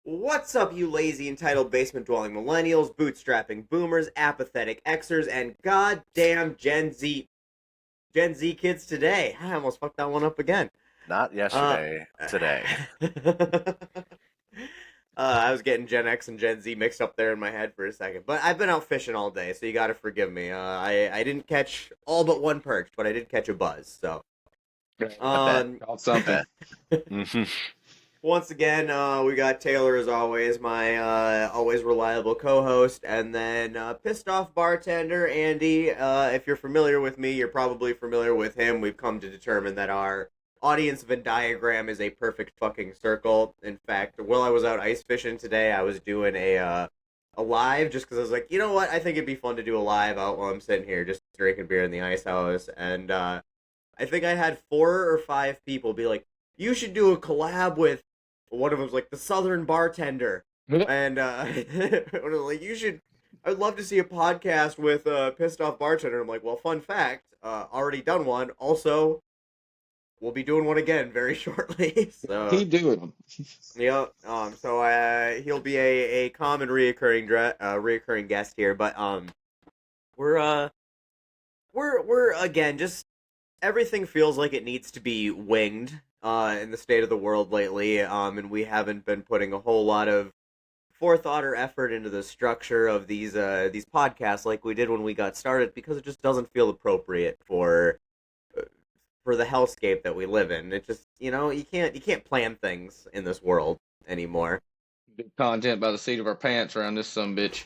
What's up, you lazy, entitled, basement-dwelling millennials, bootstrapping boomers, apathetic Xers, and goddamn Gen Z kids today? I almost fucked that one up again. Not Uh, yesterday, today. I was getting Gen X and Gen Z mixed up there in my head for a second, but I've been out fishing all day, so you gotta forgive me. I didn't catch all but one perch, but I did catch a buzz. So, I bet. um, Called I something. bet. Hmm. Once again, we got Taylor as always, my always reliable co-host, and then Pissed Off Bartender, Andy. If you're familiar with me, you're probably familiar with him. We've come to determine that our audience Venn diagram is a perfect fucking circle. In fact, while I was out ice fishing today, I was doing a live just because I was like, you know what? I think it'd be fun to do a live out while I'm sitting here just drinking beer in the ice house, and I think I had 4 or 5 people be like, you should do a collab with one of them's like the Southern Bartender, and one of them like you should. I'd love to see a podcast with Pissed Off Bartender. I'm like, well, fun fact, already done one. Also, we'll be doing one again very shortly. So Keep doing them. yeah, he'll be a common reoccurring guest here. But we're we're again just everything feels like it needs to be winged in the state of the world lately, and we haven't been putting a whole lot of forethought or effort into the structure of these podcasts like we did when we got started because it just doesn't feel appropriate for the hellscape that we live in. It just you can't plan things in this world anymore. Content by the seat of our pants around this some bitch.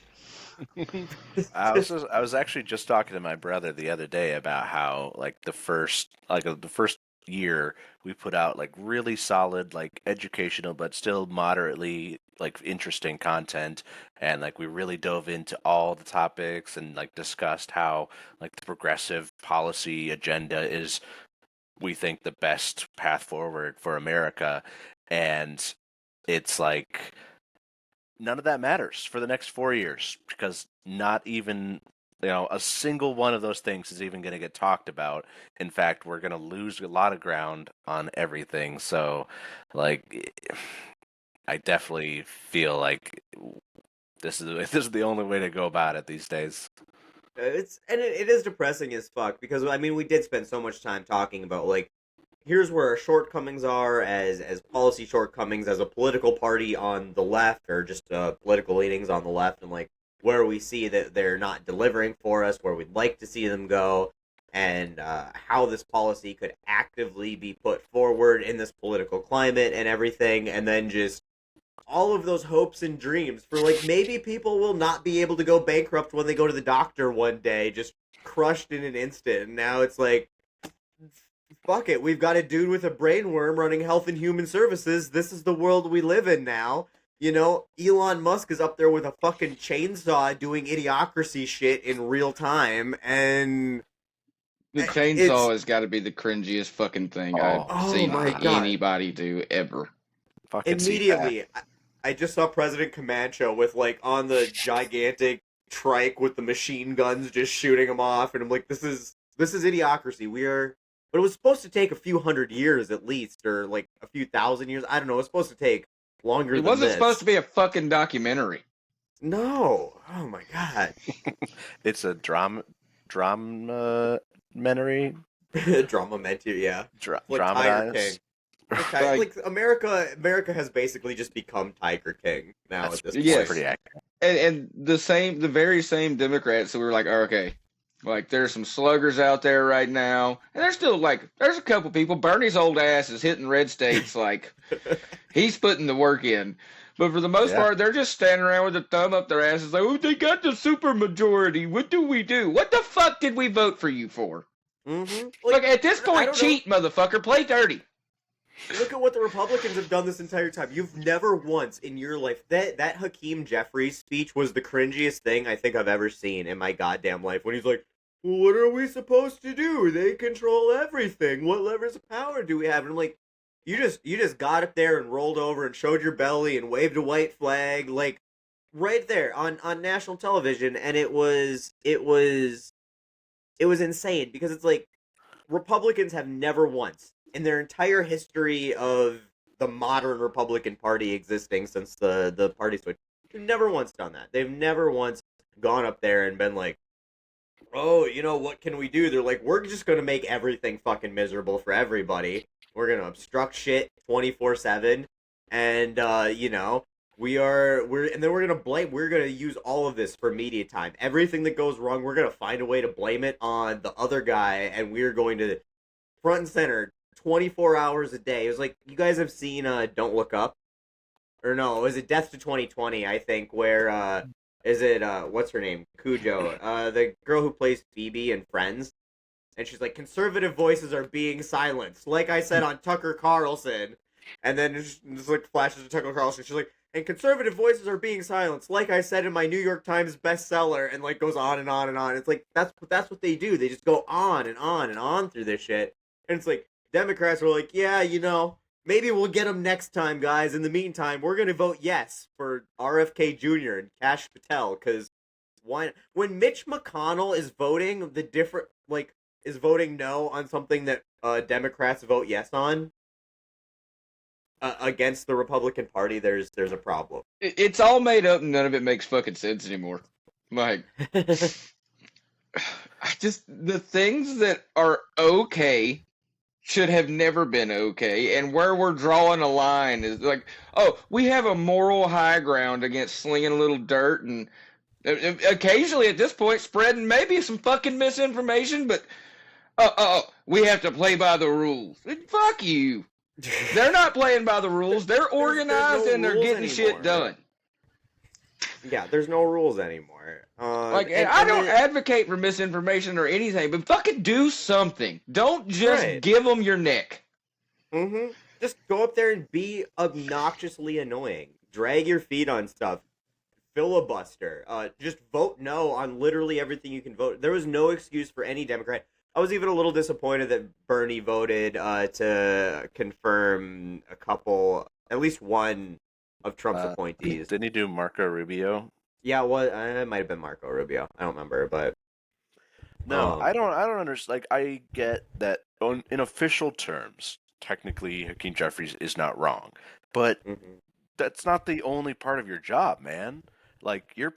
I was actually just talking to my brother the other day about how the first year we put out like really solid like educational but still moderately like interesting content, and like we really dove into all the topics and like discussed how like the progressive policy agenda is, we think, the best path forward for America. And it's like none of that matters for the next 4 years because not even a single one of those things is even going to get talked about. In fact, we're going to lose a lot of ground on everything. So like I definitely feel like this is the only way to go about it these days. It is depressing as fuck because I mean we did spend so much time talking about like here's where our shortcomings are as policy shortcomings as a political party on the left or just political leanings on the left, and like where we see that they're not delivering for us, where we'd like to see them go, and how this policy could actively be put forward in this political climate and everything, and then just all of those hopes and dreams for like maybe people will not be able to go bankrupt when they go to the doctor one day, just crushed in an instant. And now it's like fuck it, we've got a dude with a brainworm running Health and Human Services. This is the world we live in now. Elon Musk is up there with a fucking chainsaw doing idiocracy shit in real time, and The it's chainsaw has got to be the cringiest fucking thing I've oh seen my god. anybody do ever. Fucking CPAC. Immediately, I just saw President Camacho with like on the gigantic trike with the machine guns just shooting them off, and I'm like, this is idiocracy. We are, but it was supposed to take a few hundred years at least, or like a few thousand years. I don't know. It was supposed to take longer It than wasn't supposed this. to be a fucking documentary. No, oh my god, It's a drama drama meant to, yeah, like Tiger King. dramatized. Like, Like America has basically just become Tiger King now That's at this point. yes, pretty accurate. and the very same Democrats. So we were like, oh, okay, like there's some sluggers out there right now, and there's still like there's a couple people. Bernie's old ass is hitting red states like he's putting the work in. But for the most Yeah. part, they're just standing around with a thumb up their asses like, oh, they got the super majority. What do we do? What the fuck did we vote for you for? Like Look, at this I point, don't know. cheat, motherfucker. Play dirty. Look at what the Republicans have done this entire time. You've never once in your life that Hakeem Jeffries speech was the cringiest thing I think I've ever seen in my goddamn life. When he's like, well, "What are we supposed to do? They control everything. What levers of power do we have?" And I'm like, you just got up there and rolled over and showed your belly and waved a white flag like right there on national television, and it was insane because it's like Republicans have never once in their entire history of the modern Republican Party existing since the party switch. They've never once done that. They've never once gone up there and been like, oh, what can we do? They're like, we're just gonna make everything fucking miserable for everybody. We're gonna obstruct shit 24/7, and we're gonna use all of this for media time. Everything that goes wrong, we're gonna find a way to blame it on the other guy, and we're going to front and center 24 hours a day. It was like, you guys have seen Don't Look Up, or no, is it Death to 2020? I think where is it what's her name, Cujo, the girl who plays Phoebe in Friends, and she's like, conservative voices are being silenced, like I said on Tucker Carlson, and then just like flashes to Tucker Carlson. She's like, and conservative voices are being silenced, like I said in my New York Times bestseller, and like goes on and on and on. It's like that's what they do. They just go on and on and on through this shit, and it's like Democrats are like, yeah, maybe we'll get them next time, guys. In the meantime, we're going to vote yes for RFK Jr. and Kash Patel, because when Mitch McConnell is voting is voting no on something that Democrats vote yes on against the Republican Party, there's a problem. It's all made up and none of it makes fucking sense anymore. Like, the things that are okay should have never been okay, and where we're drawing a line is like, oh, we have a moral high ground against slinging a little dirt and occasionally at this point spreading maybe some fucking misinformation, but we have to play by the rules. Fuck you. They're not playing by the rules. They're organized and they're getting shit done. Yeah, there's no rules anymore. I don't advocate for misinformation or anything, but fucking do something. Don't just give them your neck. Mm-hmm. Just go up there and be obnoxiously annoying. Drag your feet on stuff. Filibuster. Just vote no on literally everything you can vote. There was no excuse for any Democrat. I was even a little disappointed that Bernie voted to confirm at least one of Trump's appointees. Didn't he do Marco Rubio? Yeah, it might have been Marco Rubio. I don't remember, but no, I don't understand. Like, I get that in official terms, technically, Hakeem Jeffries is not wrong, but that's not the only part of your job, man. Like, your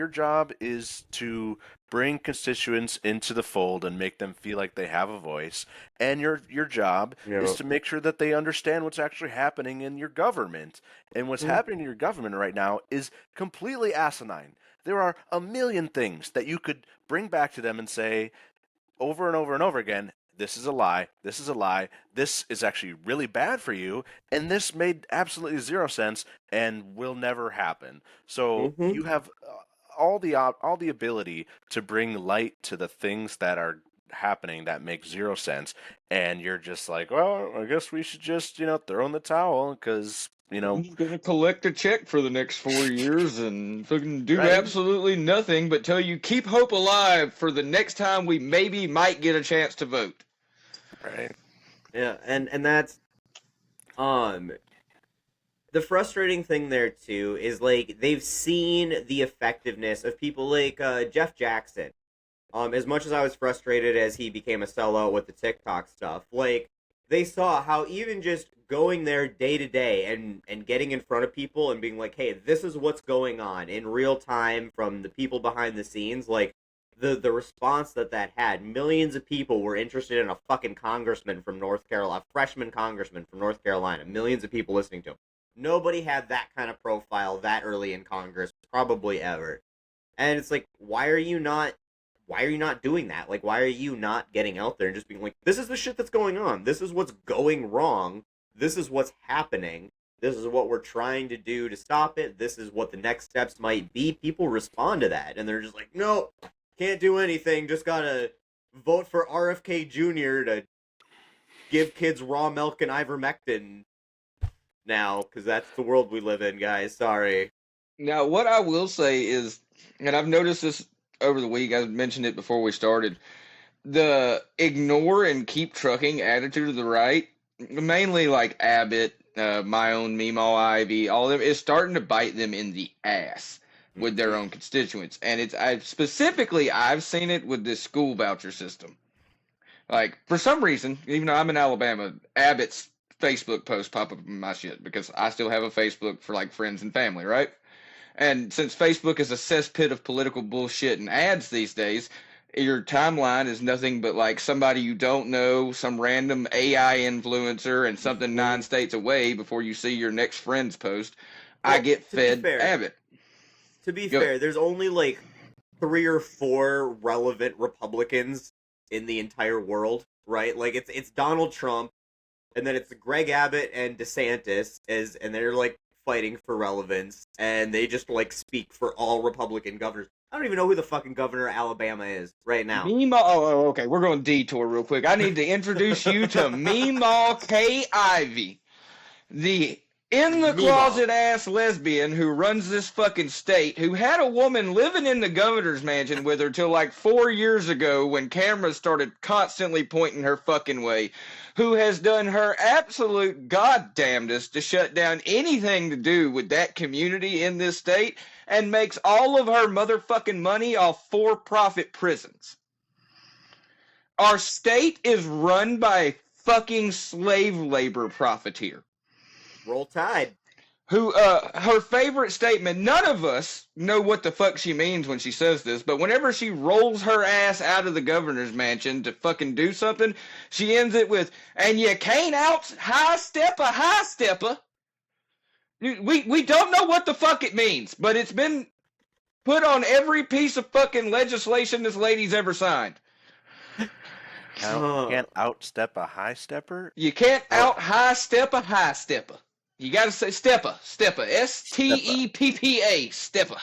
job is to bring constituents into the fold and make them feel like they have a voice, and your job is to make sure that they understand what's actually happening in your government. And what's happening in your government right now is completely asinine. There are a million things that you could bring back to them and say over and over and over again, this is a lie, this is a lie, this is actually really bad for you, and this made absolutely zero sense and will never happen. So you have all the ability to bring light to the things that are happening that make zero sense, and you're just like, well, I guess we should just throw in the towel because I'm gonna collect a check for the next 4 years and fucking do absolutely nothing but tell you keep hope alive for the next time we might get a chance to vote. Right. Yeah, and that's the frustrating thing there too is like they've seen the effectiveness of people like Jeff Jackson. As much as I was frustrated as he became a sellout with the TikTok stuff, like they saw how even just going there day to day and getting in front of people and being like, hey, this is what's going on in real time from the people behind the scenes, like the response that had. Millions of people were interested in a fucking congressman from North Carolina, a freshman congressman from North Carolina. Millions of people listening to him. Nobody had that kind of profile that early in Congress, probably ever. And it's like, why are you not doing that? Like, why are you not getting out there and just being like, this is the shit that's going on. This is what's going wrong. This is what's happening. This is what we're trying to do to stop it. This is what the next steps might be. People respond to that, and they're just like, no, can't do anything. Just gotta vote for RFK Jr. to give kids raw milk and ivermectin now, because that's the world we live in, guys. Sorry. Now, what I will say is, and I've noticed this over the week, I mentioned it before we started, the ignore and keep trucking attitude of the right, mainly like Abbott, my own Meemaw Ivy, all of them, is starting to bite them in the ass with their own constituents. And I've seen it with this school voucher system. Like, for some reason, even though I'm in Alabama, Abbott's Facebook posts pop up in my shit because I still have a Facebook for like friends and family, right? And since Facebook is a cesspit of political bullshit and ads these days, your timeline is nothing but like somebody you don't know, some random AI influencer, and something 9 states away before you see your next friend's post. Well, I get fed Abbott. To be fair, there's only like 3 or 4 relevant Republicans in the entire world, right? Like it's Donald Trump, and then it's Greg Abbott and DeSantis, and they're like fighting for relevance, and they just like speak for all Republican governors. I don't even know who the fucking governor of Alabama is right now. Oh, okay. We're going to detour real quick. I need to introduce you to Meemaw K. Ivy, the in-the-closet ass lesbian who runs this fucking state, who had a woman living in the governor's mansion with her till like 4 years ago when cameras started constantly pointing her fucking way, who has done her absolute goddamnedest to shut down anything to do with that community in this state, and makes all of her motherfucking money off for-profit prisons. Our state is run by a fucking slave labor profiteer. Roll Tide. Who, her favorite statement, none of us know what the fuck she means when she says this, but whenever she rolls her ass out of the governor's mansion to fucking do something, she ends it with, and you can't high-step a high-stepper. We don't know what the fuck it means, but it's been put on every piece of fucking legislation this lady's ever signed. You can't outstep a high stepper? You can't out-high-step a high-stepper. You gotta say stepper, S-T-E-P-P-A, stepper.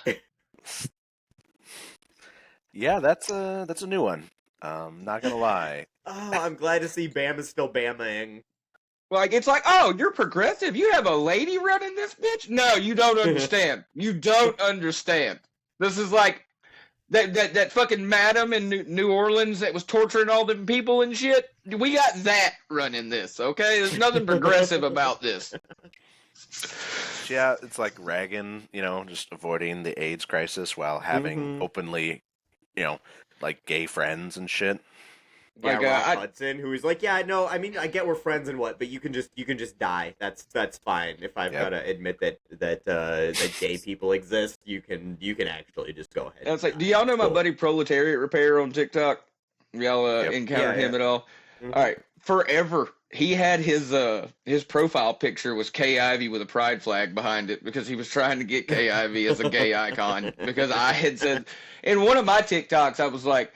Yeah, that's a new one. Not gonna lie. Oh, I'm glad to see Bama's still Bamaing. Like, it's like, oh, you're progressive? You have a lady running this bitch? No, you don't understand. You don't understand. This is like that fucking madam in New Orleans that was torturing all them people and shit. We got that running this, okay? There's nothing progressive about this. Yeah, it's like Reagan, just avoiding the AIDS crisis while having openly, like gay friends and shit. Yeah, like, Rock Hudson, who was like, yeah, no, I mean, I get we're friends and what, but you can just die. That's fine. If I've got to admit that gay people exist, you can actually just go ahead. And it's like, do y'all know my buddy Proletariat Repair on TikTok? Y'all encountered him at all? Mm-hmm. All right, forever he had his profile picture was Kay Ivey with a pride flag behind it because he was trying to get Kay Ivey as a gay icon. Because I had said in one of my TikToks, I was like,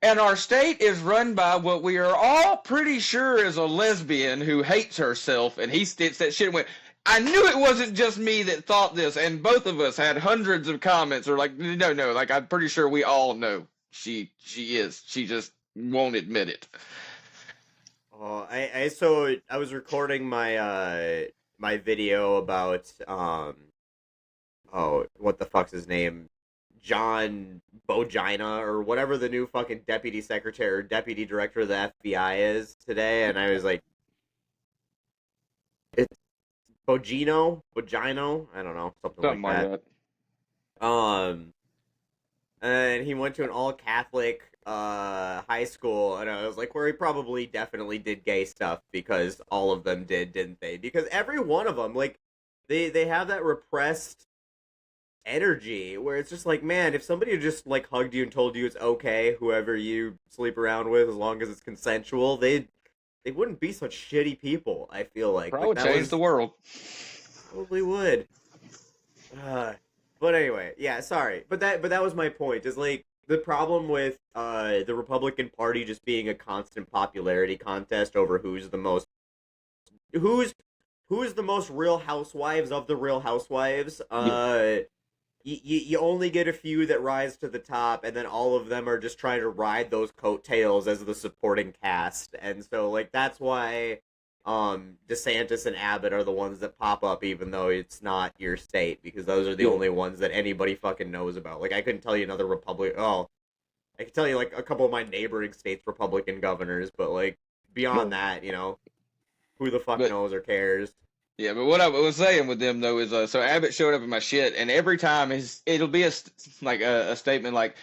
and our state is run by what we are all pretty sure is a lesbian who hates herself. And he stitched that shit and went, I knew it wasn't just me that thought this. And both of us had hundreds of comments or like, no, like I'm pretty sure we all know she is. She just won't admit it. Oh, I was recording my my video about what the fuck's his name? John Bogina or whatever the new fucking deputy secretary or deputy director of the FBI is today, and I was like, it's Bogino, I don't know, something like that. And he went to an all Catholic high school, and I was like, where he probably definitely did gay stuff because all of them did, didn't they? Because every one of them, like, they have that repressed energy where it's just like, man, if somebody just like hugged you and told you it's okay, whoever you sleep around with, as long as it's consensual, they wouldn't be such shitty people. I feel like probably change the world. Probably would. But anyway, yeah, sorry, but that was my point. Is like the problem with the Republican Party just being a constant popularity contest over who's the most Real Housewives of the Real Housewives. You only get a few that rise to the top, and then all of them are just trying to ride those coattails as the supporting cast. And so, like, that's why DeSantis and Abbott are the ones that pop up, even though it's not your state, because those are the only ones that anybody fucking knows about. Like, I couldn't tell you another I could tell you, like, a couple of my neighboring states' Republican governors, but, like, beyond that, who the fuck knows or cares? Yeah, but what I was saying with them, though, is so Abbott showed up in my shit, and every time it'll be a statement like,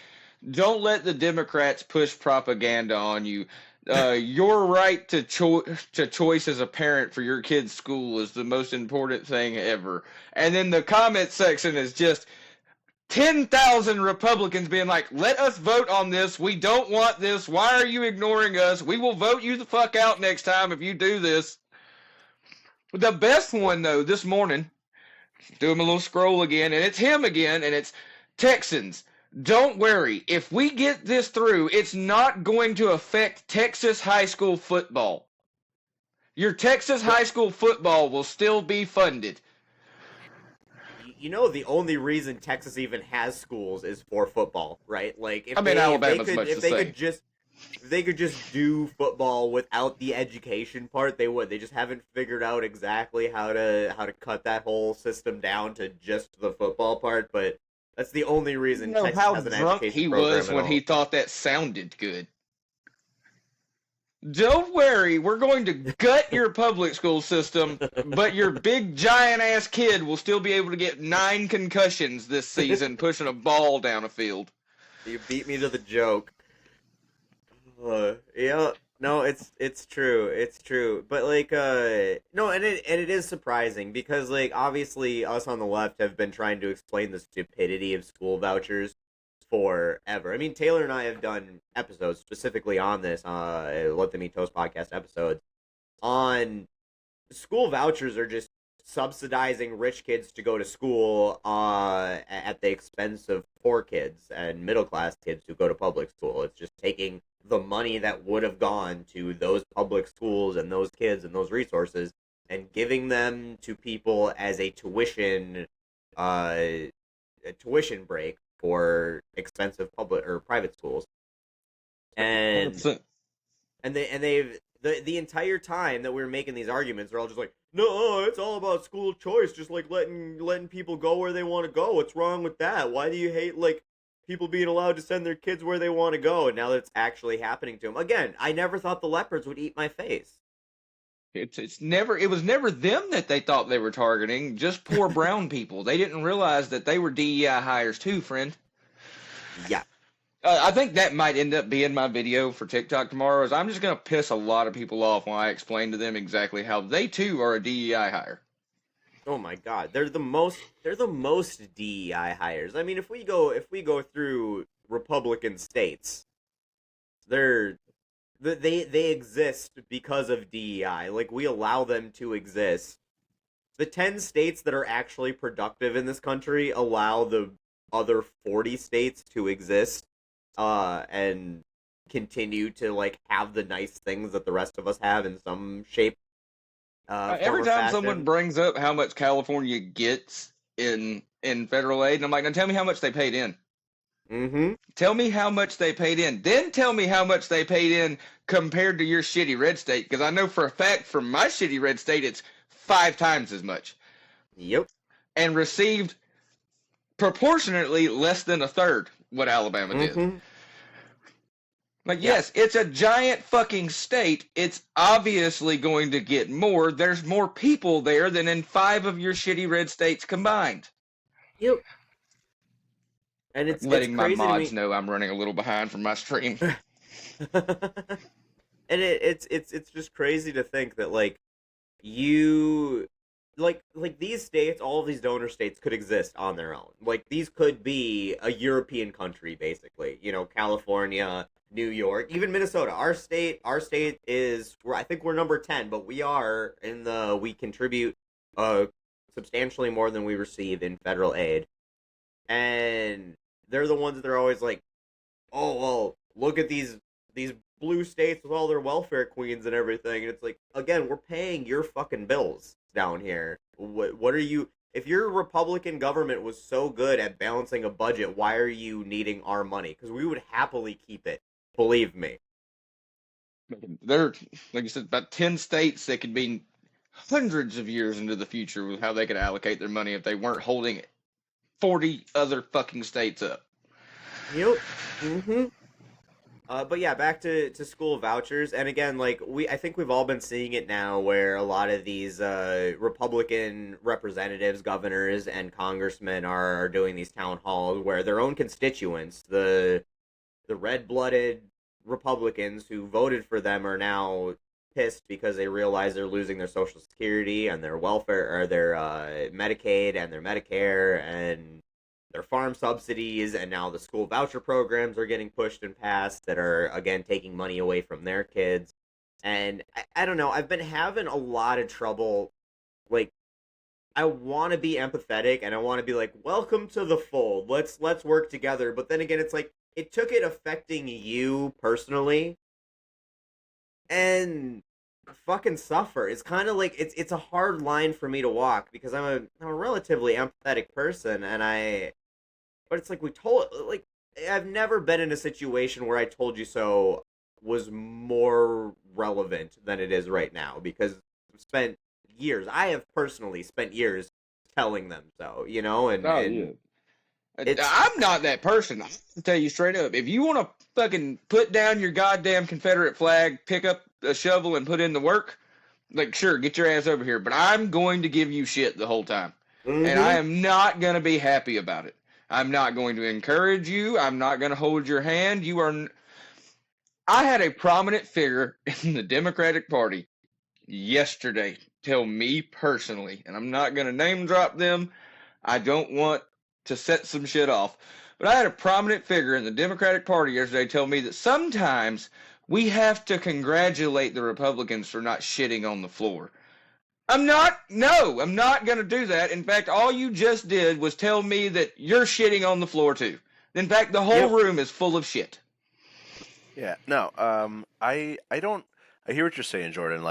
don't let the Democrats push propaganda on you. Your right to choice as a parent for your kid's school is the most important thing ever. And then the comment section is just 10,000 Republicans being like, let us vote on this. We don't want this. Why are you ignoring us? We will vote you the fuck out next time if you do this. The best one, though, this morning, do him a little scroll again, and it's him again, and it's Texans. Don't worry. If we get this through, it's not going to affect Texas high school football. Your Texas high school football will still be funded. You know, the only reason Texas even has schools is for football, right? Like, if Alabama's much the same. If they could just do football without the education part, they would. They just haven't figured out exactly how to cut that whole system down to just the football part. But that's the only reason You know Texas how has an drunk education he program was at when all. he thought that sounded good. Don't worry, we're going to gut your public school system, but your big giant ass kid will still be able to get 9 concussions this season pushing a ball down a field. You beat me to the joke. Yeah, no, it's true. But like, no, and it is surprising because like obviously us on the left have been trying to explain the stupidity of school vouchers forever. I mean, Taylor and I have done episodes specifically on this, Let Them Eat Toast podcast episodes on school vouchers are just subsidizing rich kids to go to school at the expense of poor kids and middle class kids who go to public school. It's just taking the money that would have gone to those public schools and those kids and those resources and giving them to people as a tuition break for expensive public or private schools. And 100%. they've the entire time that we were making these arguments, they're all just like, no, it's all about school choice, just like letting people go where they want to go. What's wrong with that? Why do you hate like people being allowed to send their kids where they want to go? And now that it's actually happening to them again, I never thought the leopards would eat my face. It was never them that they thought they were targeting, just poor brown people. They didn't realize that they were DEI hires too, friend. Yeah. I think that might end up being my video for TikTok tomorrow. Is I'm just going to piss a lot of people off when I explain to them exactly how they too are a DEI hire. Oh my God, they're the most DEI hires. I mean, if we go through Republican states, they exist because of DEI. Like, we allow them to exist. The 10 states that are actually productive in this country allow the other 40 states to exist and continue to like have the nice things that the rest of us have in some shape. Every time someone brings up how much California gets in federal aid, and I'm like, now tell me how much they paid in. Mm-hmm. Tell me how much they paid in. Then tell me how much they paid in compared to your shitty red state, because I know for a fact from my shitty red state it's 5 times as much. Yep. And received proportionately less than a third what Alabama did. Mm-hmm. Like, yes, it's a giant fucking state. It's obviously going to get more. There's more people there than in 5 of your shitty red states combined. Yep. And it's letting crazy my mods know I'm running a little behind from my stream. And it's just crazy to think that like you like these states, all of these donor states could exist on their own. Like, these could be a European country, basically. You know, California, New York, even Minnesota. Our state is, I think we're number 10, but we contribute substantially more than we receive in federal aid. And they're the ones that are always like, oh, well, look at these blue states with all their welfare queens and everything. And it's like, again, we're paying your fucking bills down here. What are you... If your Republican government was so good at balancing a budget, why are you needing our money? Because we would happily keep it. Believe me. There, like you said, about 10 states that could be hundreds of years into the future with how they could allocate their money if they weren't holding 40 other fucking states up. Yep. Mm-hmm. But yeah, back to school vouchers, and again, like I think we've all been seeing it now, where a lot of these Republican representatives, governors, and congressmen are doing these town halls where their own constituents, the red-blooded Republicans who voted for them are now pissed because they realize they're losing their Social Security and their welfare, or their Medicaid and their Medicare and their farm subsidies, and now the school voucher programs are getting pushed and passed that are, again, taking money away from their kids. And I don't know, I've been having a lot of trouble, like, I want to be empathetic and I want to be like, welcome to the fold. Let's work together. But then again, it's like, it took it affecting you personally and fucking suffer. It's kind of like, it's a hard line for me to walk because I'm a relatively empathetic person, but it's like, like, I've never been in a situation where I told you so was more relevant than it is right now, because I've spent years. I have personally spent years telling them so, you know, and I'm not that person. I'll tell you straight up. If you want to fucking put down your goddamn Confederate flag, pick up a shovel, and put in the work, like, sure, get your ass over here. But I'm going to give you shit the whole time. Mm-hmm. And I am not going to be happy about it. I'm not going to encourage you. I'm not going to hold your hand. I had a prominent figure in the Democratic Party yesterday tell me personally, and I'm not going to name drop them. I don't want to set some shit off. But I had a prominent figure in the Democratic Party yesterday tell me that sometimes we have to congratulate the Republicans for not shitting on the floor. I'm not going to do that. In fact, all you just did was tell me that you're shitting on the floor too. In fact, the whole room is full of shit. Yeah, no, I hear what you're saying, Jordan.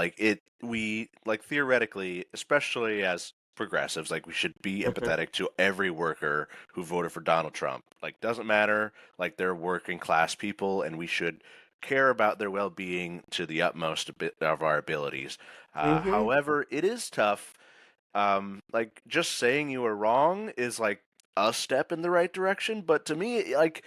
We theoretically, especially as progressives, like, we should be empathetic to every worker who voted for Donald Trump. Like, doesn't matter, like, they're working class people, and we should care about their well-being to the utmost of our abilities. However, it is tough. Like, just saying you were wrong is like a step in the right direction, but to me, like,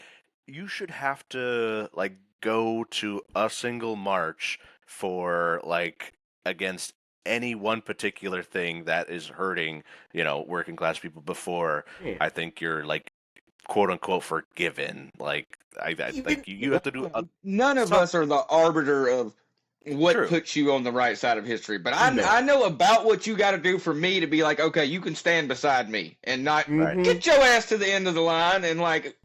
you should have to, like, go to a single march for, like, against any one particular thing that is hurting, working class people before I think you're, like, quote unquote forgiven. Like, like, you have to do none of us are the arbiter of what puts you on the right side of history, but I know about what you got to do for me to be like, okay, you can stand beside me and not get your ass to the end of the line and, like,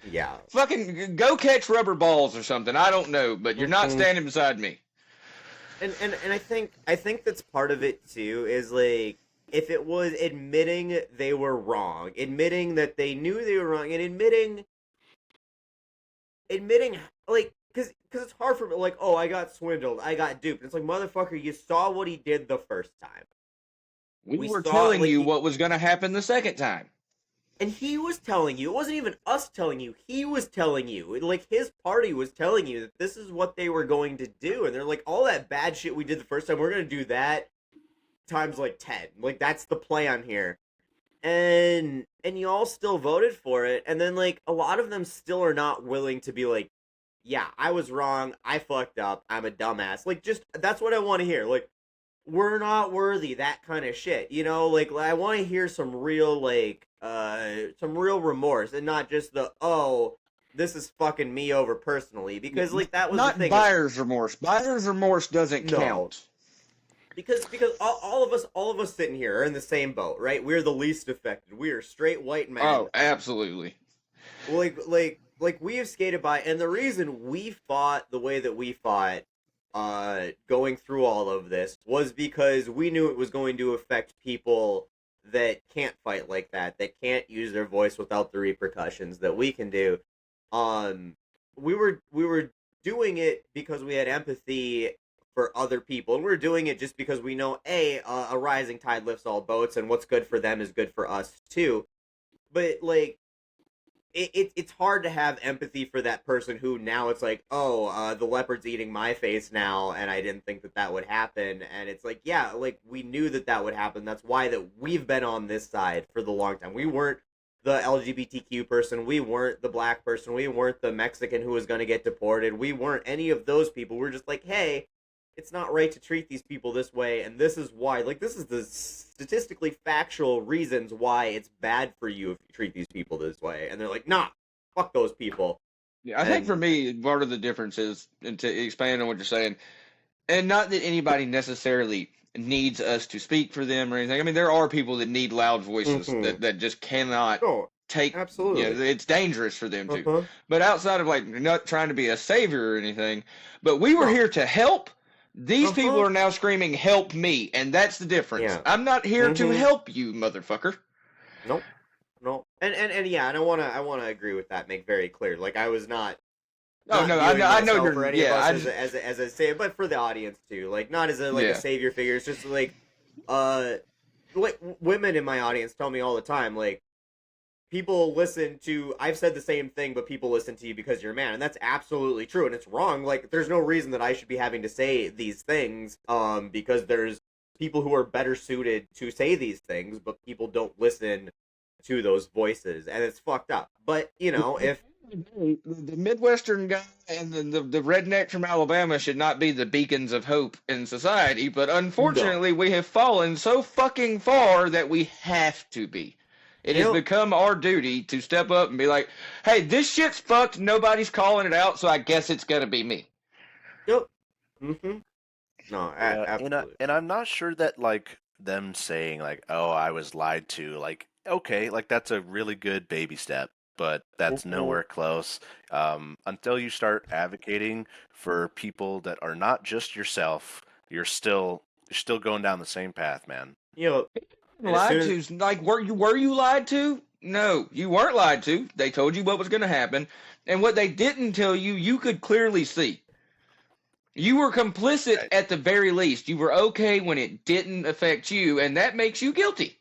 fucking go catch rubber balls or something. I don't know, but you're not standing beside me. And I think that's part of it too, is like, if it was admitting they were wrong, admitting that they knew they were wrong, and admitting like, because it's hard for me, like, oh, I got swindled, I got duped. It's like, motherfucker, you saw what he did the first time. We were telling you what was going to happen the second time. And he was telling you. It wasn't even us telling you. He was telling you. Like, his party was telling you that this is what they were going to do. And they're like, all that bad shit we did the first time, we're going to do that times, like, 10. Like, that's the plan here. And you all still voted for it. And then, like, a lot of them still are not willing to be like, yeah, I was wrong. I fucked up. I'm a dumbass. Like, just, that's what I want to hear. Like, we're not worthy, that kind of shit. You know, like, I want to hear some real, like, some real remorse, and not just the, oh, this is fucking me over personally, because, like, that was not the thing. Buyer's remorse. Buyer's remorse doesn't count. Because all of us sitting here are in the same boat, right? We're the least affected. We are straight white men. Oh, absolutely. Like we have skated by, and the reason we fought the way that we fought, going through all of this, was because we knew it was going to affect people that can't fight like that can't use their voice without the repercussions that we can do. We were doing it because we had empathy for other people, and we were doing it just because we know a rising tide lifts all boats, and what's good for them is good for us too. But, like, it's hard to have empathy for that person who now it's like, oh, the leopard's eating my face now, and I didn't think that would happen. And it's like, yeah, like, we knew that would happen. That's why that we've been on this side for the long time. We weren't the LGBTQ person. We weren't the black person. We weren't the Mexican who was going to get deported. We weren't any of those people. We're just like, hey, it's not right to treat these people this way, and this is why. Like, this is the statistically factual reasons why it's bad for you if you treat these people this way. And they're like, nah, fuck those people. Yeah, I think for And me, part of the difference is, and to expand on what you're saying, and not that anybody necessarily needs us to speak for them or anything. I mean, there are people that need loud voices mhm. that just cannot Oh, take, absolutely. it's dangerous for them to. Uh-huh. But outside of like not trying to be a savior or anything, but we were No. here to help. These people Uh-huh. are now screaming, "Help me," and that's the difference. Yeah. I'm not here to Mhm. help you, motherfucker. Nope. No. And yeah, and I wanna agree with that, make very clear. Like I was Oh not no, viewing I know myself or you're. any of Yeah, us I as just. a savior, but for the audience too. Like not as a Yeah. savior figure. It's just uh like women in my audience tell me all the time, like people listen to I've said the same thing, but people listen to you because you're a man, and that's absolutely true, and it's wrong. Like there's no reason that I should be having to say these things, because there's people who are better suited to say these things, but people don't listen to those voices, and it's fucked up. But if The Midwestern guy and the redneck from Alabama should not be the beacons of hope in society, but no, unfortunately, we have fallen so fucking far that we have to be. It has yep, become our duty to step up and be like, hey, this shit's fucked. Nobody's calling it out, so I guess it's going to be me. yep, no, Yeah, absolutely, and I'm not sure that like them saying like, "Oh, I was lied to." Like, okay, like that's a really good baby step, but that's hmm nowhere close. Until you start advocating for people that are not just yourself, you're still going down the same path, man. and as soon Lied as to? Like, were you lied to? No, you weren't lied to. They told you what was going to happen, and what they didn't tell you, you could clearly see. You were complicit Right. at the very least. You were okay when it didn't affect you, and that makes you guilty.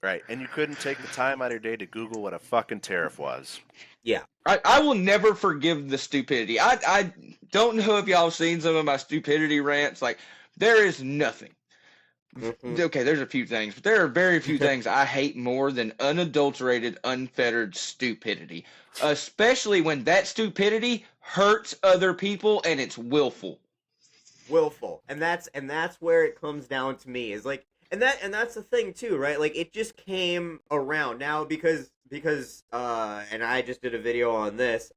Right, and you couldn't take the time out of your day to Google what a fucking tariff was. yeah, I will never forgive the stupidity. I don't know if y'all have seen some of my stupidity rants. Like, there is nothing. hmm Okay, there's a few things, but there are very few things I hate more than unadulterated, unfettered stupidity. Especially when that stupidity hurts other people and it's willful. willful, and that's where it comes down to me is like, and that's the thing too, right? Like it just came around now because and I just did a video on this,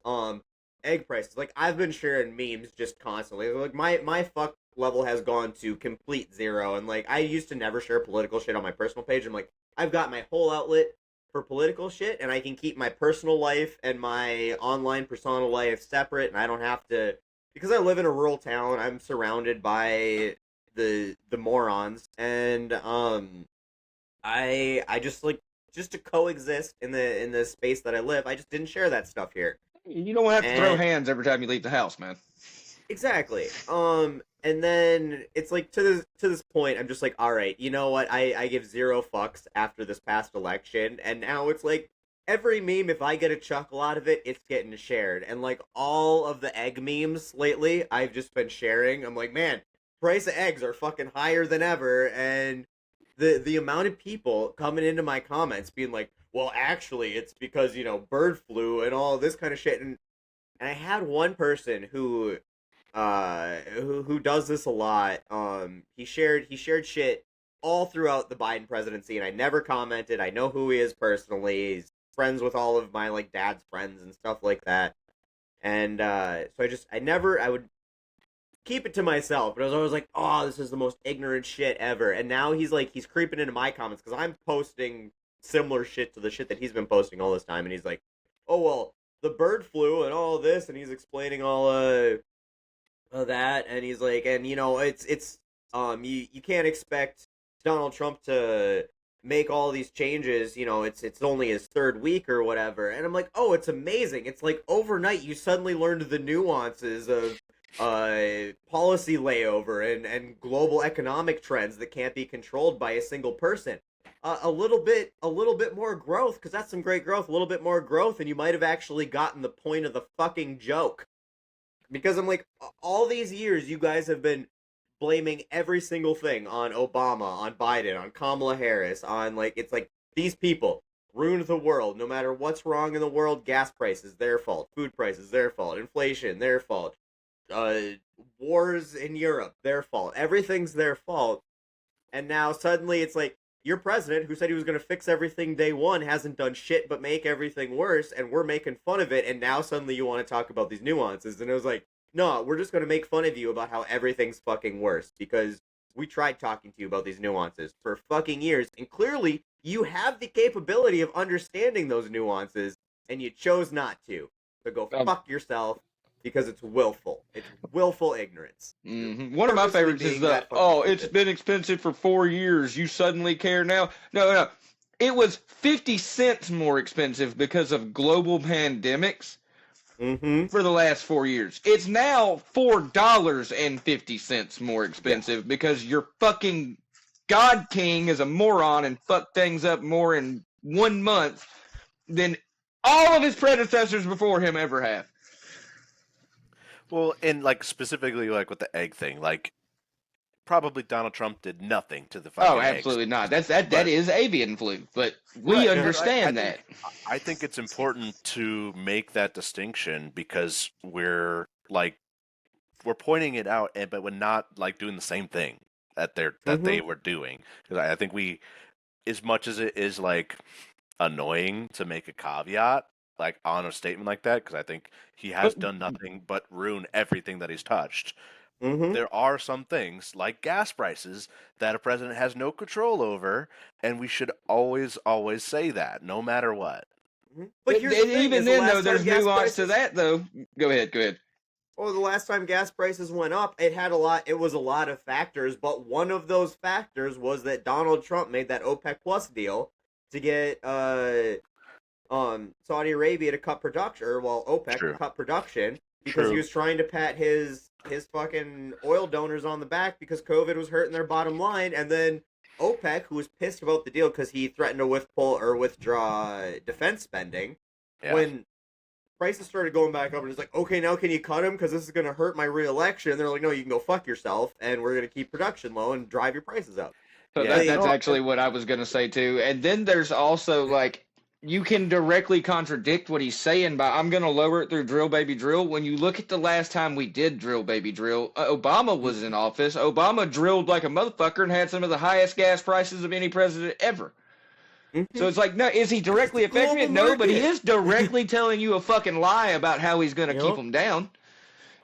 egg prices. Like I've been sharing memes just constantly. Like my fuck level has gone to complete zero, and like I used to never share political shit on my personal page. I'm like, I've got my whole outlet for political shit, and I can keep my personal life and my online persona life separate, and I don't have to, because I live in a rural town. I'm surrounded by the morons, and I just like, just to coexist in the space that I live. I just didn't share that stuff here, You don't have to throw and hands every time you leave the house, man. exactly. And then it's like to this point, I'm just like, all right, you know what? I give zero fucks after this past election, and now it's like every meme, if I get a chuckle out of it, it's getting shared. And like all of the egg memes lately, I've just been sharing. I'm like, man, price of eggs are fucking higher than ever, and the amount of people coming into my comments being like, well, actually, it's because bird flu and all this kind of shit, and I had one person who does this a lot. He shared shit all throughout the Biden presidency, and I never commented. I know who he is personally. He's friends with all of my like dad's friends and stuff like that. And so I would keep it to myself, but I was always like, oh, this is the most ignorant shit ever. And now he's creeping into my comments because I'm posting similar shit to the shit that he's been posting all this time, and he's like, oh well, the bird flu and all this, and he's explaining all of that, and he's like, and you can't expect Donald Trump to make all these changes. It's only his third week or whatever, and I'm like, oh, it's amazing. It's like overnight you suddenly learned the nuances of policy layover and global economic trends that can't be controlled by a single person. A little bit more growth, because that's some great growth. A little bit more growth, and you might have actually gotten the point of the fucking joke. Because I'm like, all these years, you guys have been blaming every single thing on Obama, on Biden, on Kamala Harris, on like, it's like these people ruined the world. No matter what's wrong in the world, gas prices, their fault. Food prices, their fault. Inflation, their fault. Uh, Wars in Europe, their fault. Everything's their fault. And now suddenly it's like, your president, who said he was going to fix everything day one, hasn't done shit but make everything worse, and we're making fun of it, and now suddenly you want to talk about these nuances. And it was like, no, we're just going to make fun of you about how everything's fucking worse, because we tried talking to you about these nuances for fucking years, and clearly you have the capability of understanding those nuances, and you chose not to. So go fuck yourself, because it's willful. It's willful ignorance. One of my favorites is it's been expensive for 4 years. You suddenly care now? No. It was 50 cents more expensive because of global pandemics for the last 4 years. It's now $4.50 more expensive because your fucking God King is a moron and fucked things up more in 1 month than all of his predecessors before him ever have. Well, and like specifically like with the egg thing, like probably Donald Trump did nothing to the fucking absolutely eggs. not. That is avian flu, but we understand that. I think it's important to make that distinction because we're pointing it out, but we're not like doing the same thing that they were doing. Because I think we, as much as it is like annoying to make a caveat like on a statement like that, because I think he has done nothing but ruin everything that he's touched. There are some things like gas prices that a president has no control over, and we should always say that, no matter what. But here's the thing, even then, though, there's nuance to that, though. Go ahead. Well, the last time gas prices went up, it was a lot of factors, but one of those factors was that Donald Trump made that OPEC Plus deal to get Saudi Arabia to cut production, or OPEC cut production, because he was trying to pat his fucking oil donors on the back because COVID was hurting their bottom line, and then OPEC, who was pissed about the deal because he threatened to withdraw defense spending, when prices started going back up, and it's like, okay, now can you cut them because this is going to hurt my re-election? And they're like, no, you can go fuck yourself, and we're going to keep production low and drive your prices up. So that's actually what I was going to say too. And then there's also like, you can directly contradict what he's saying by, I'm going to lower it through drill, baby, drill. When you look at the last time we did drill, baby, drill, Obama was in office. Obama drilled like a motherfucker and had some of the highest gas prices of any president ever. So it's like, no, is he directly affecting it? No, but he is directly telling you a fucking lie about how he's going to keep them down.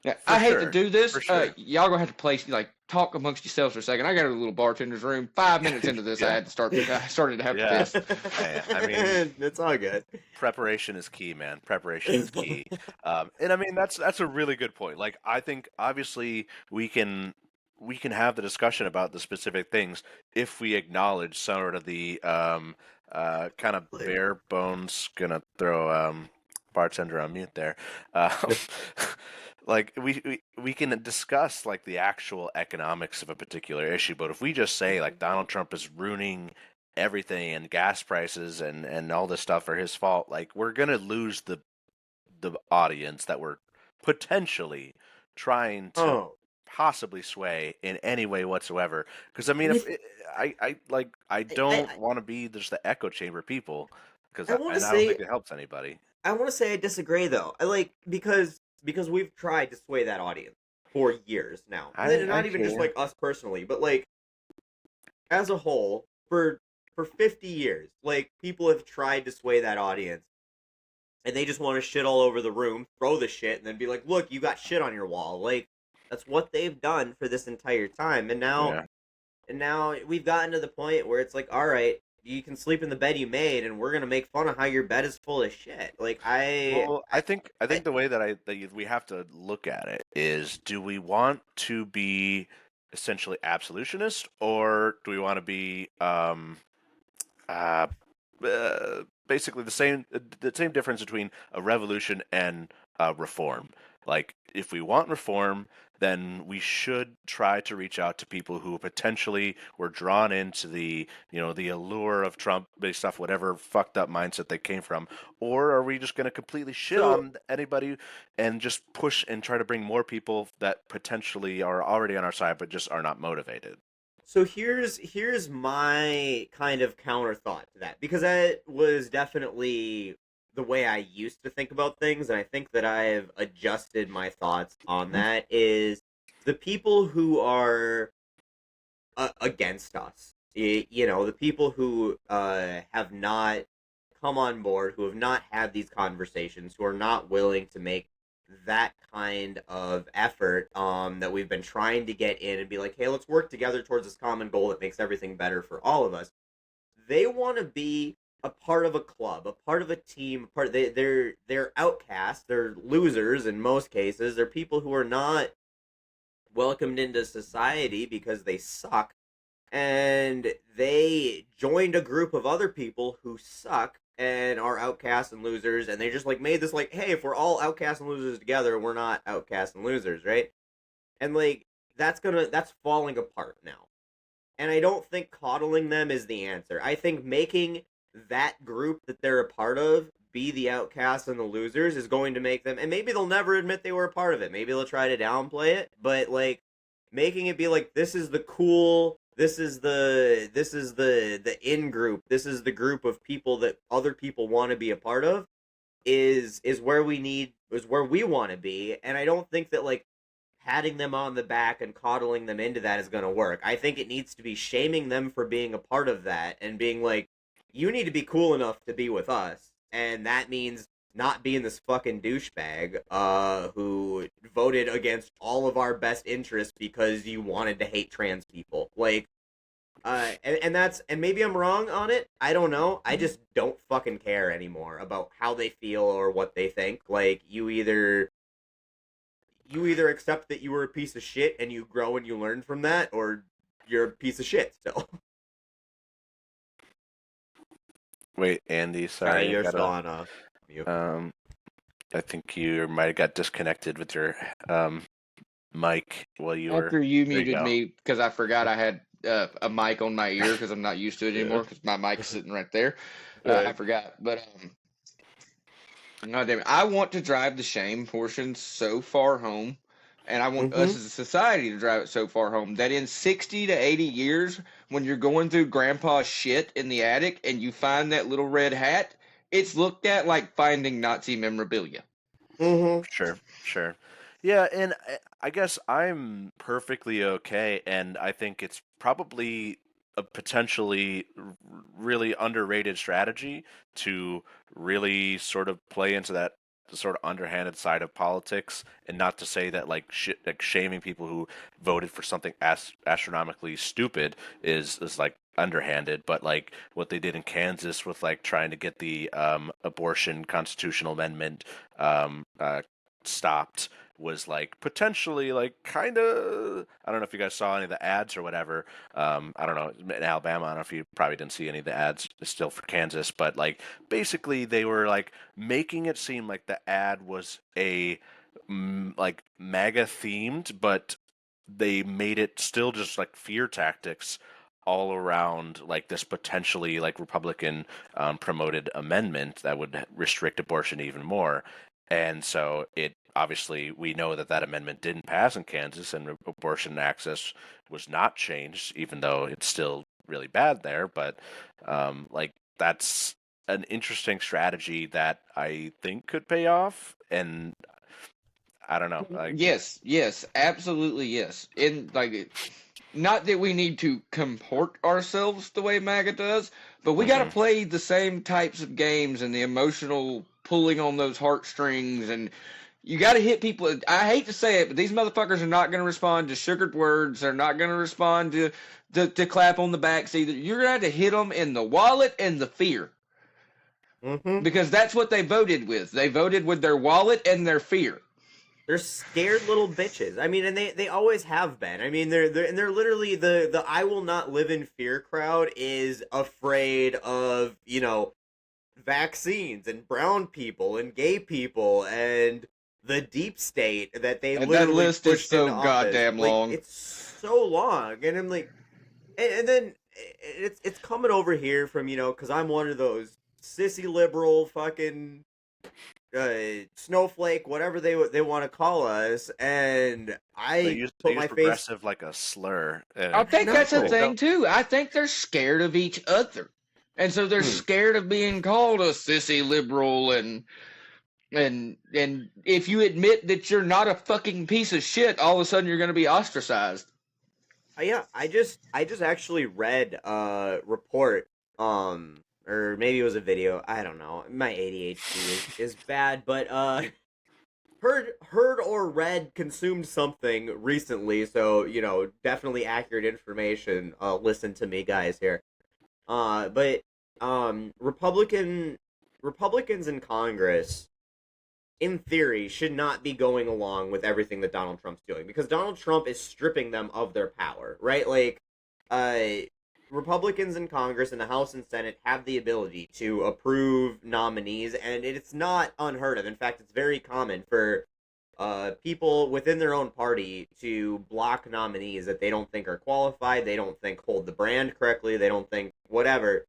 Now, I hate to do this. Y'all going to have to talk amongst yourselves for a second. I got a little bartender's room. 5 minutes into this, I started to have to piss. I mean, it's all good. Preparation is key, man. Preparation is key. And I mean, that's a really good point. Like, I think obviously we can have the discussion about the specific things if we acknowledge sort of the kind of bare bones. Gonna throw bartender on mute there. Like we can discuss like the actual economics of a particular issue, but if we just say like Donald Trump is ruining everything and gas prices and all this stuff are his fault, like we're gonna lose the audience that we're potentially trying to possibly sway in any way whatsoever. Because I mean, if I don't want to be just the echo chamber people, because I don't think it helps anybody. I want to say I disagree though. Because we've tried to sway that audience for years now. Not even just like us personally, but like as a whole, for 50 years, like people have tried to sway that audience. And they just want to shit all over the room, throw the shit, and then be like, look, you got shit on your wall. Like, that's what they've done for this entire time. And now we've gotten to the point where it's like, all right, you can sleep in the bed you made, and we're gonna make fun of how your bed is full of shit. Like I think the way that we have to look at it is: do we want to be essentially absolutionist, or do we want to be basically the same difference between a revolution and reform? Like, if we want reform, then we should try to reach out to people who potentially were drawn into the allure of Trump based off whatever fucked up mindset they came from. Or are we just going to completely shit on anybody and just push and try to bring more people that potentially are already on our side but just are not motivated? So here's my kind of counter thought to that, because that was definitely the way I used to think about things, and I think that I've adjusted my thoughts on that, is the people who are against us. the people who have not come on board, who have not had these conversations, who are not willing to make that kind of effort that we've been trying to get in and be like, hey, let's work together towards this common goal that makes everything better for all of us. They want to be a part of a club, a part of a team, they're outcasts, they're losers in most cases. They're people who are not welcomed into society because they suck, and they joined a group of other people who suck and are outcasts and losers, and they just like made this like, hey, if we're all outcasts and losers together, we're not outcasts and losers, right? And like that's falling apart now. And I don't think coddling them is the answer. I think making that group that they're a part of be the outcasts and the losers is going to make them, and maybe they'll never admit they were a part of it. Maybe they'll try to downplay it, but like making it be like, this is the cool, this is the in group, this is the group of people that other people want to be a part of, is where we want to be. And I don't think that like patting them on the back and coddling them into that is going to work. I think it needs to be shaming them for being a part of that and being like, you need to be cool enough to be with us. And that means not being this fucking douchebag who voted against all of our best interests because you wanted to hate trans people. Like, and maybe I'm wrong on it. I don't know. I just don't fucking care anymore about how they feel or what they think. Like, you either accept that you were a piece of shit and you grow and you learn from that, or you're a piece of shit still. Wait, Andy, sorry. You're still on mute. I think you might have got disconnected with your mic while you were... After you There you muted go. me, because I forgot I had a mic on my ear because I'm not used to it anymore because my mic's sitting right there. I forgot. But, no, damn it. I want to drive the shame portion so far home, and I want us as a society to drive it so far home that in 60 to 80 years, when you're going through grandpa's shit in the attic and you find that little red hat, it's looked at like finding Nazi memorabilia. Sure. Yeah, and I guess I'm perfectly okay, and I think it's probably a potentially really underrated strategy to really sort of play into that sort of underhanded side of politics, and not to say that like shaming people who voted for something astronomically stupid is like underhanded, but like what they did in Kansas with like trying to get the abortion constitutional amendment stopped was like potentially like kind of, I don't know if you guys saw any of the ads or whatever. I don't know, in Alabama, I don't know if you probably didn't see any of the ads still for Kansas, but like basically they were like making it seem like the ad was a like MAGA themed, but they made it still just like fear tactics all around like this potentially like Republican promoted amendment that would restrict abortion even more. And so it obviously, we know that amendment didn't pass in Kansas, and abortion access was not changed, even though it's still really bad there. But like that's an interesting strategy that I think could pay off. And I don't know. Like, Yes, absolutely yes. In like, not that we need to comport ourselves the way MAGA does, but we got to play the same types of games and the emotional pulling on those heartstrings, and you got to hit people. I hate to say it, but these motherfuckers are not going to respond to sugared words. They're not going to respond to clap on the backs either. You're going to have to hit them in the wallet and the fear. Because that's what they voted with. They voted with their wallet and their fear. They're scared little bitches. I mean, and they always have been. I mean, they're literally the I will not live in fear crowd is afraid of, vaccines and brown people and gay people and the deep state that they and literally that list is pushed so into goddamn office. long. Like, it's so long, and I'm like, and then it's coming over here from because I'm one of those sissy liberal fucking snowflake, whatever they want to call us, and they use progressive like a slur. I think that's a thing too. I think they're scared of each other, and so they're scared of being called a sissy liberal, and if you admit that you're not a fucking piece of shit, all of a sudden you're going to be ostracized. Yeah, I just actually read a report, or maybe it was a video. I don't know. My ADHD is bad, but heard or read consumed something recently, so definitely accurate information. Listen to me, guys here. But Republicans in Congress, in theory, should not be going along with everything that Donald Trump's doing because Donald Trump is stripping them of their power, right? Like, uh, Republicans in Congress in the House and Senate have the ability to approve nominees, and it's not unheard of. In fact, it's very common for people within their own party to block nominees that they don't think are qualified, they don't think hold the brand correctly, they don't think whatever.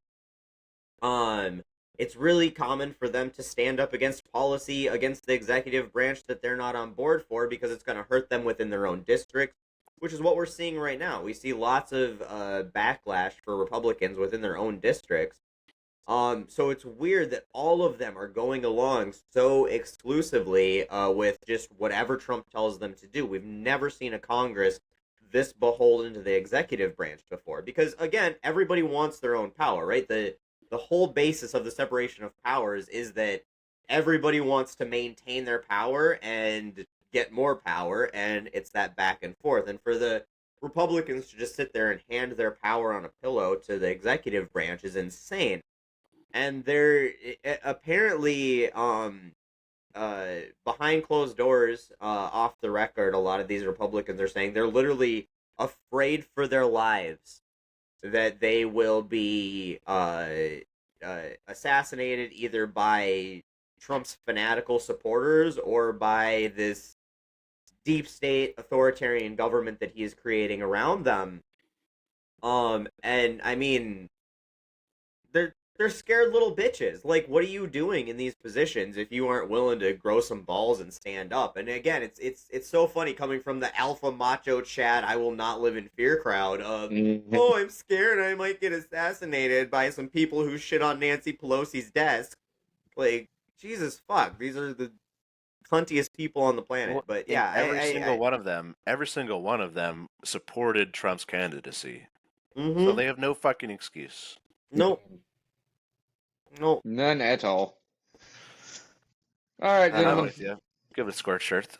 Um, it's really common for them to stand up against policy against the executive branch that they're not on board for because it's going to hurt them within their own districts, which is what we're seeing right now. We see lots of backlash for Republicans within their own districts. So it's weird that all of them are going along so exclusively with just whatever Trump tells them to do. We've never seen a Congress this beholden to the executive branch before because, again, everybody wants their own power, right? The whole basis of the separation of powers is that everybody wants to maintain their power and get more power, and it's that back and forth. And for the Republicans to just sit there and hand their power on a pillow to the executive branch is insane. And they're apparently behind closed doors, off the record, a lot of these Republicans are saying they're literally afraid for their lives that they will be assassinated either by Trump's fanatical supporters or by this deep state authoritarian government that he is creating around them. And I mean, they're scared little bitches. Like, what are you doing in these positions if you aren't willing to grow some balls and stand up? And again, it's so funny coming from the alpha macho Chad, I will not live in fear crowd of, oh, I'm scared I might get assassinated by some people who shit on Nancy Pelosi's desk. Like, Jesus fuck, these are the cuntiest people on the planet. Well, But yeah, every single one of them supported Trump's candidacy. So they have no fucking excuse. Nope. Nope. None at all. All right, I'm gentlemen. with you. Give it a scorched earth.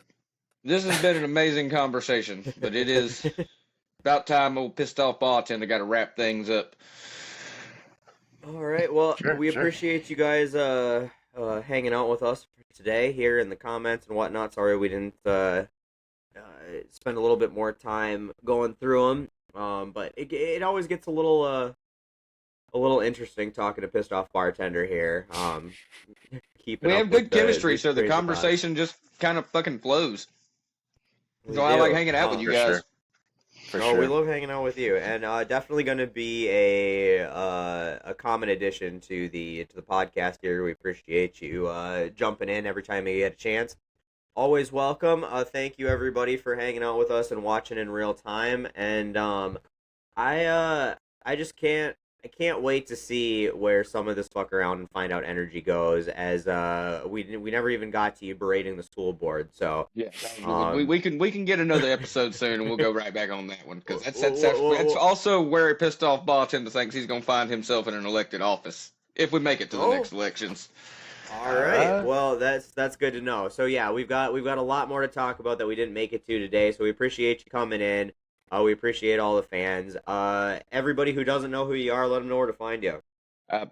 This has been an amazing conversation, but it is about time old Pissed Off Bartender got to wrap things up. All right. Well, Sure, we sure. appreciate you guys hanging out with us today here in the comments and whatnot. Sorry we didn't spend a little bit more time going through them. But it always gets a little interesting talking to Pissed Off Bartender here. Keeping We up have with good chemistry, so the crazy thoughts. conversation just kind of fucking flows. We So I do. like hanging out with you For guys. sure. For Oh, sure. we love hanging out with you, and definitely going to be a common addition to the podcast here. We appreciate you jumping in every time you get a chance. Always welcome. Thank you everybody for hanging out with us and watching in real time. And I just can't wait to see where some of this fuck around and find out energy goes. As we never even got to you berating the school board. So Yeah, we can get another episode soon, and we'll go right back on that one because that's also where a Pissed Off Bartender thinks he's gonna find himself in an elected office if we make it to the next elections. All right. Well, that's good to know. So yeah, we've got a lot more to talk about that we didn't make it to today. So we appreciate you coming in. We appreciate all the fans. Everybody who doesn't know who you are, let them know where to find you.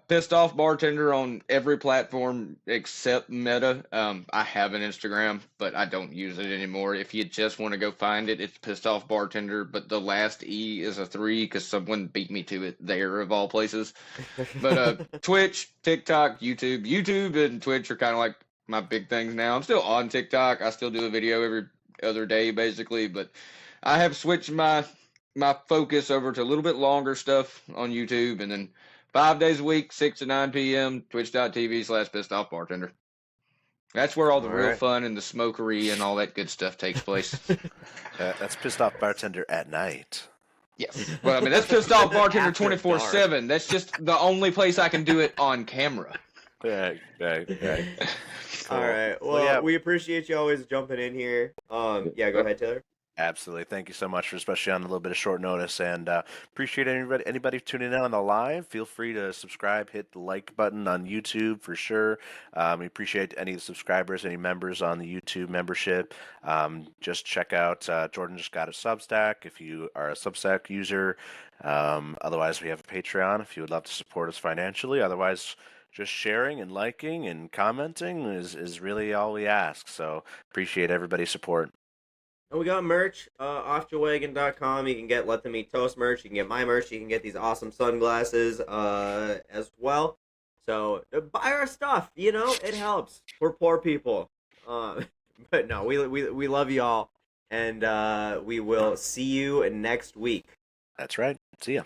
Pissed Off Bartender on every platform except Meta. I have an Instagram, but I don't use it anymore. If you just want to go find it, it's Pissed Off Bartender, but the last E is a 3 because someone beat me to it there, of all places. But Twitch, TikTok, YouTube and Twitch are kind of like my big things now. I'm still on TikTok. I still do a video every other day, basically, but I have switched my focus over to a little bit longer stuff on YouTube, and then 5 days a week, 6 to 9 p.m., twitch.tv/Pissed Off Bartender. That's where all the real fun and the smokery and all that good stuff takes place. That's Pissed Off Bartender at night. Yes. Well, I mean, that's Pissed Off Bartender 24/7. That's just the only place I can do it on camera. Right. All right. Well, yeah, we appreciate you always jumping in here. Yeah, go ahead, Taylor. Absolutely. Thank you so much, for especially on a little bit of short notice, and appreciate anybody tuning in on the live. Feel free to subscribe, hit the like button on YouTube for sure. We appreciate any of the subscribers, any members on the YouTube membership. Just check out Jordan just got a Substack if you are a Substack user. Otherwise, we have a Patreon if you would love to support us financially. Otherwise, just sharing and liking and commenting is really all we ask. So appreciate everybody's support. And we got merch, offjawaggon.com. You can get Let Them Eat Toast merch. You can get my merch. You can get these awesome sunglasses as well. So buy our stuff. You know, it helps. We're poor people. But no, we love y'all. And we will see you next week. That's right. See ya.